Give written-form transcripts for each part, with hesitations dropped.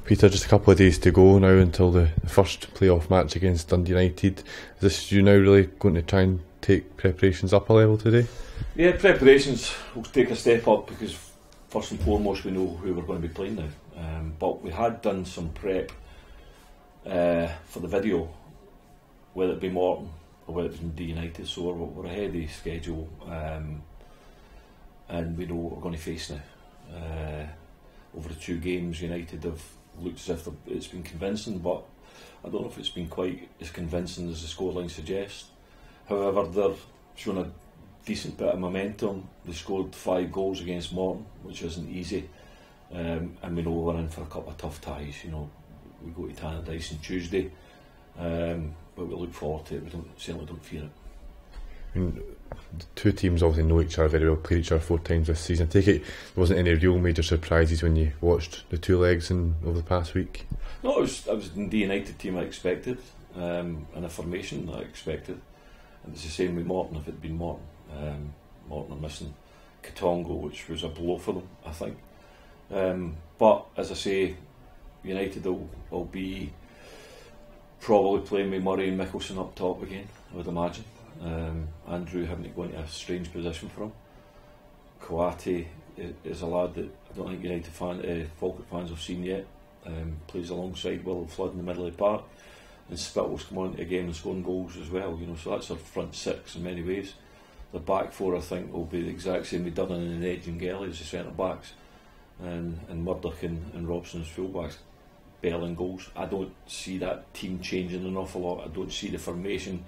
Peter, just a couple of days to go now until the first playoff match against Dundee United. Is this you now really going to try and take preparations up a level today? Yeah, preparations will take a step up because first and foremost we know who we're going to be playing now. But we had done some prep for the video, whether it be Morton or whether it be Dundee United, so we're ahead of the schedule, and we know what we're going to face now. Over the two games, United have looked as if it's been convincing, but I don't know if it's been quite as convincing as the scoreline suggests. However, they're showing a decent bit of momentum. They scored 5 goals against Morton, which isn't easy, and we know we're in for a couple of tough ties. You know, we go to Tannadice on Tuesday, but we look forward to it. We certainly don't fear it. I mean, the two teams obviously know each other very well, played each other 4 times this season. I take it there wasn't any real major surprises when you watched the two legs over the past week? No, it was the Dundee United team I expected, and a formation I expected. And it's the same with Morton if it had been Morton. Morton are missing Katongo, which was a blow for them, I think. But as I say, United will be probably playing with Murray and Mickelson up top again, I would imagine. Andrew having to go into a strange position for him. Coati is a lad that I don't think United Falkirk fans have seen yet. Plays alongside Will Flood in the middle of the park, and Spittle's come on into the game and scoring goals as well. You know, so that's our front 6 in many ways. The back 4 I think will be the exact same with Dunnan and Edge and Gelly as the centre backs, and Murdoch and Robson as full backs. Bell and goals. I don't see that team changing an awful lot. I don't see the formation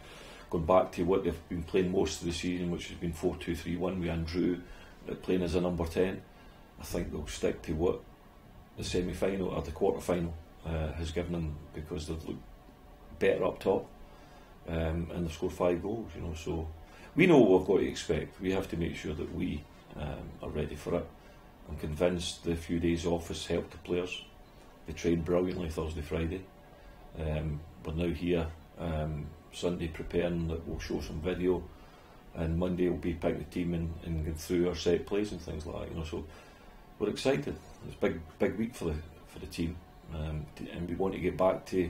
going back to what they've been playing most of the season, which has been 4-2-3-1 with Andrew playing as a number 10. I think they'll stick to what the semi-final or the quarter-final has given them, because they've looked better up top, and they've scored 5 goals. You know, so we know what we've got to expect. We have to make sure that we are ready for it. I'm convinced the few days off has helped the players. They trained brilliantly Thursday, Friday. We're now here Sunday preparing, that we'll show some video, and Monday we'll be picking the team and going through our set plays and things like that. You know, so we're excited. It's a big week for the team, and we want to get back to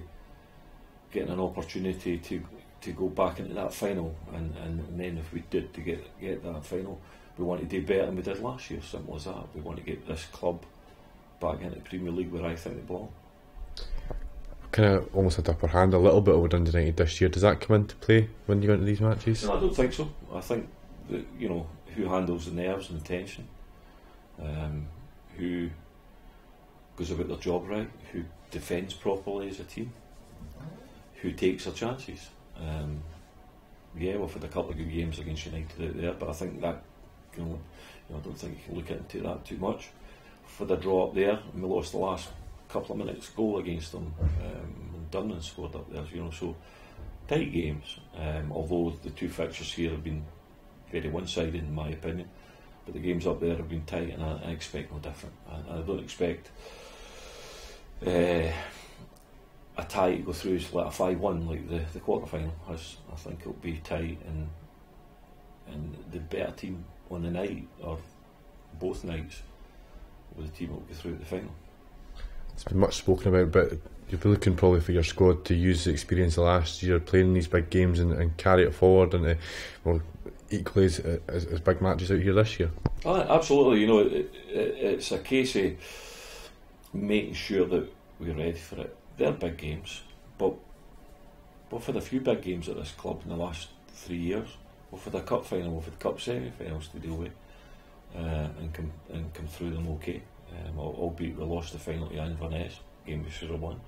getting an opportunity to go back into that final, and then if we did to get that final, we want to do better than we did last year. Simple as that. We want to get this club back into the Premier League where I think they belong. Kind of almost had the upper hand a little bit over Dundee United this year. Does that come into play when you go into these matches? No, I don't think so. I think that, you know, who handles the nerves and the tension, who goes about their job right, who defends properly as a team, who takes their chances. Yeah, we've had a couple of good games against United out there, but I think that, you know, I don't think you can look into that too much. For the draw up there, and we lost the last couple of minutes goal against them, and Dunnan scored up there, you know, so tight games, although the 2 fixtures here have been very one-sided in my opinion, but the games up there have been tight, and I expect no different. I don't expect a tie to go through as like a 5-1 like the quarter-final. I think it'll be tight, and the better team on the night, or both nights, with the team that will go through at the final. It's been much spoken about, but you'll be looking probably for your squad to use the experience of last year playing these big games and carry it forward, and equally as big matches out here this year. Absolutely, you know, it's a case of making sure that we're ready for it. They're big games, but we've had a few big games at this club in the last 3 years. We've had a cup final, we've had cup semi-finals to deal with, and come through them okay. Albeit we lost the final to Inverness, game we should have won.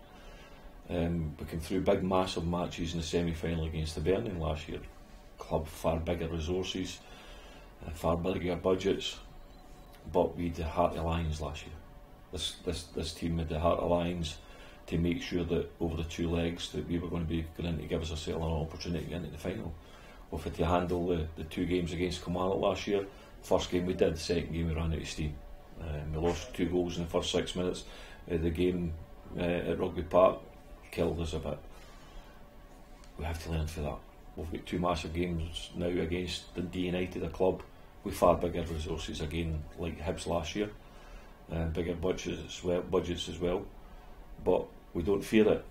We came through big massive matches in the semi-final against the Burning last year. Club far bigger resources, far bigger budgets, but we had the heart of lions last year. This team had the heart of lions to make sure that over the 2 legs that we were going to be going in to give us an opportunity to get into the final. We've had to handle the 2 games against Kilmarnock last year. First game we did, the second game we ran out of steam. We lost 2 goals in the first 6 minutes. The game at Rugby Park killed us a bit. We have to learn from that. We've got 2 massive games now against Dundee United, a club with far bigger resources again, like Hibs last year, bigger budgets as well. but we don't fear it.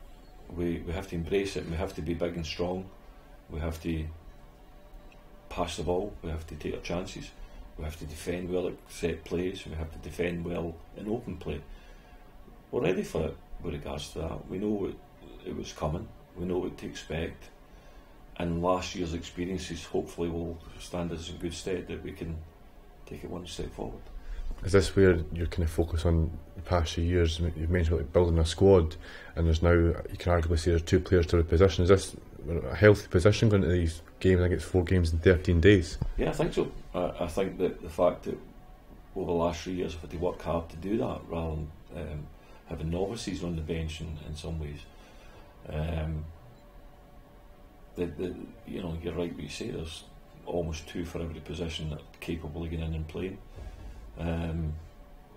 We have to embrace it, and we have to be big and strong. We have to pass the ball, we have to take our chances, we have to defend well at set plays, we have to defend well in open play. We're ready for it with regards to that. We know it was coming, we know what to expect, and last year's experiences hopefully will stand us in good stead that we can take it one step forward. Is this where you're kind of focus on the past few years? You've mentioned like building a squad, and there's now, you can arguably say there's 2 players to the position. Is this a healthy position going into these games? I think it's 4 games in 13 days. Yeah, I think so. I think that the fact that over the last 3 years I've had to work hard to do that rather than having novices on the bench in some ways. You know, you're right what you say, there's almost 2 for every position that are capable of getting in and playing.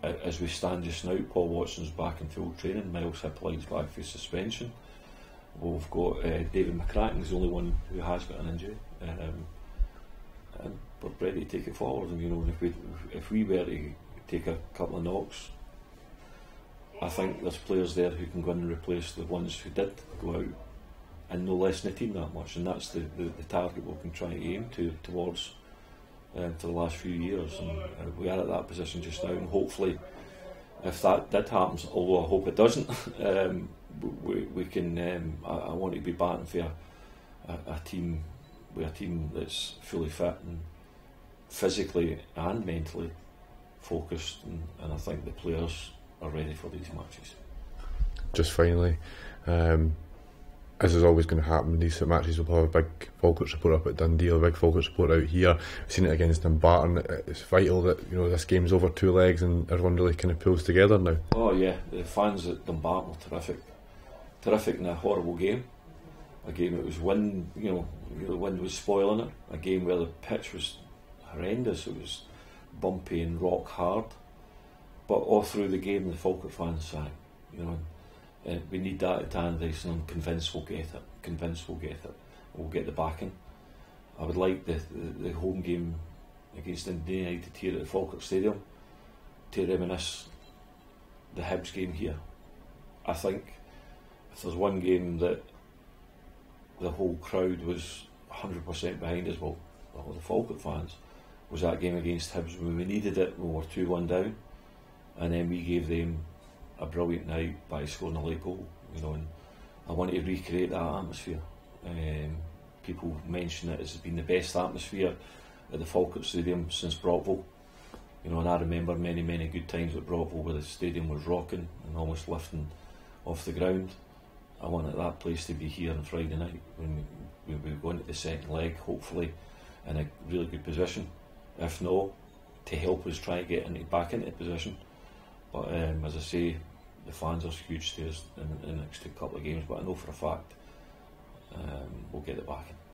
As we stand just now, Paul Watson's back in full training, Miles Hippolyte's back for suspension. We've got David McCracken's the only one who has got an injury, and we're ready to take it forward. And you know, if we were to take a couple of knocks, I think there's players there who can go in and replace the ones who did go out, and no less in the team that much. And that's the target we can try to aim towards for the last few years. And we are at that position just now, and hopefully, if that did happen, although I hope it doesn't, we can. I want to be batting for a team with a team that's fully fit and physically and mentally focused, and I think the players are ready for these matches. Just finally, as is always going to happen in these matches, we'll have a big Falkirk support up at Dundee, a big Falkirk support out here. We've seen it against Dumbarton. It's vital that, you know, this game's over 2 legs and everyone really kind of pulls together now. Oh yeah, the fans at Dumbarton were terrific in a horrible game. A game that was wind, you know, the wind was spoiling it. A game where the pitch was horrendous. It was bumpy and rock hard. But all through the game, the Falkirk fans sang, you know. We need that at Tannadice, and I'm convinced we'll get it. We'll get the backing. I would like the home game against Dundee United here at the Falkirk Stadium to reminisce the Hibs game here. I think if there's one game that the whole crowd was 100% behind us, well, the Falkirk fans, was that game against Hibs when we needed it. We were 2-1 down, and then we gave them a brilliant night by scoring a late goal, you know, and I want to recreate that atmosphere. People mention it as being the best atmosphere at the Falkirk Stadium since Brockville, you know, and I remember many good times at Brockville where the stadium was rocking and almost lifting off the ground. I wanted that place to be here on Friday night when we go into the second leg, hopefully in a really good position, if not, to help us try to get back into the position. But as I say, the fans are huge to us in the next couple of games, but I know for a fact we'll get it back.